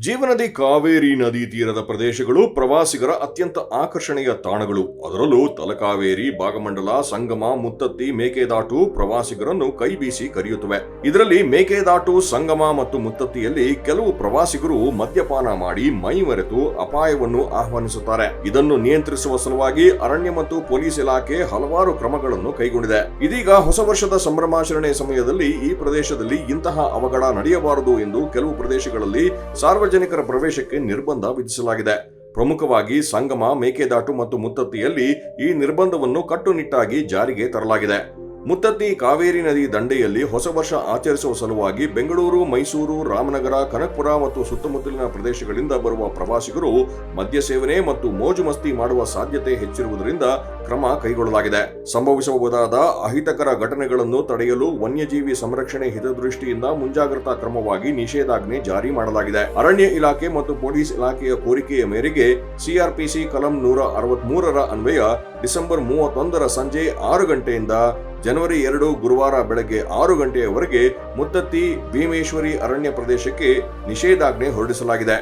ಜೀವನದಿ ಕಾವೇರಿ ನದಿ ತೀರದ ಪ್ರದೇಶಗಳು ಪ್ರವಾಸಿಗರ ಅತ್ಯಂತ ಆಕರ್ಷಣೀಯ ತಾಣಗಳು. ಅದರಲ್ಲೂ ತಲಕಾವೇರಿ, ಭಾಗಮಂಡಲ, ಸಂಗಮ, ಮುತ್ತತ್ತಿ, ಮೇಕೆದಾಟು ಪ್ರವಾಸಿಗರನ್ನು ಕೈಬೀಸಿ ಕರೆಯುತ್ತವೆ. ಇದರಲ್ಲಿ ಮೇಕೆದಾಟು, ಸಂಗಮ ಮತ್ತು ಮುತ್ತತ್ತಿಯಲ್ಲಿ ಕೆಲವು ಪ್ರವಾಸಿಗರು ಮದ್ಯಪಾನ ಮಾಡಿ ಮೈಮರೆತು ಅಪಾಯವನ್ನು ಆಹ್ವಾನಿಸುತ್ತಾರೆ. ಇದನ್ನು ನಿಯಂತ್ರಿಸುವ ಸಲುವಾಗಿ ಅರಣ್ಯ ಮತ್ತು ಪೊಲೀಸ್ ಇಲಾಖೆ ಹಲವಾರು ಕ್ರಮಗಳನ್ನು ಕೈಗೊಂಡಿದೆ. ಇದೀಗ ಹೊಸ ವರ್ಷದ ಸಂಭ್ರಮಾಚರಣೆ ಸಮಯದಲ್ಲಿ ಈ ಪ್ರದೇಶದಲ್ಲಿ ಇಂತಹ ಅವಘಡ ನಡೆಯಬಾರದು ಎಂದು ಕೆಲವು ಪ್ರದೇಶಗಳಲ್ಲಿ ಸಾರ್ವಜನಿಕರ ಪ್ರವೇಶಕ್ಕೆ ನಿರ್ಬಂಧ ವಿಧಿಸಲಾಗಿದೆ. ಪ್ರಮುಖವಾಗಿ ಸಂಗಮ, ಮೇಕೆದಾಟು ಮತ್ತು ಮುತ್ತತ್ತಿಯಲ್ಲಿ ಈ ನಿರ್ಬಂಧವನ್ನು ಕಟ್ಟುನಿಟ್ಟಾಗಿ ಜಾರಿಗೆ ತರಲಾಗಿದೆ. ಮುತ್ತತ್ತಿ ಕಾವೇರಿ ನದಿ ದಂಡೆಯಲ್ಲಿ ಹೊಸ ವರ್ಷ ಆಚರಿಸುವ ಸಲುವಾಗಿ ಬೆಂಗಳೂರು, ಮೈಸೂರು, ರಾಮನಗರ, ಕನಕಪುರ ಮತ್ತು ಸುತ್ತಮುತ್ತಲಿನ ಪ್ರದೇಶಗಳಿಂದ ಬರುವ ಪ್ರವಾಸಿಗರು ಮದ್ಯ ಸೇವನೆ ಮತ್ತು ಮೋಜು ಮಸ್ತಿ ಮಾಡುವ ಸಾಧ್ಯತೆ ಹೆಚ್ಚಿರುವುದರಿಂದ ಕ್ರಮ ಕೈಗೊಳ್ಳಲಾಗಿದೆ. ಸಂಭವಿಸಬಹುದಾದ ಅಹಿತಕರ ಘಟನೆಗಳನ್ನು ತಡೆಯಲು ವನ್ಯಜೀವಿ ಸಂರಕ್ಷಣೆ ಹಿತದೃಷ್ಟಿಯಿಂದ ಮುಂಜಾಗ್ರತಾ ಕ್ರಮವಾಗಿ ನಿಷೇಧಾಜ್ಞೆ ಜಾರಿ ಮಾಡಲಾಗಿದೆ. ಅರಣ್ಯ ಇಲಾಖೆ ಮತ್ತು ಪೊಲೀಸ್ ಇಲಾಖೆಯ ಕೋರಿಕೆಯ ಮೇರೆಗೆ ಸಿಆರ್ಪಿಸಿ ಕಲಂ 163ರ ಅನ್ವಯ ಡಿಸೆಂಬರ್ 31ರ ಸಂಜೆ 6 ಗಂಟೆಯಿಂದ ಜನವರಿ 2 ಗುರುವಾರ ಬೆಳಗ್ಗೆ 6 ಗಂಟೆಯವರೆಗೆ ಮುತ್ತತ್ತಿ, ಭೀಮೇಶ್ವರಿ ಅರಣ್ಯ ಪ್ರದೇಶಕ್ಕೆ ನಿಷೇಧಾಜ್ಞೆ ಹೊರಡಿಸಲಾಗಿದೆ.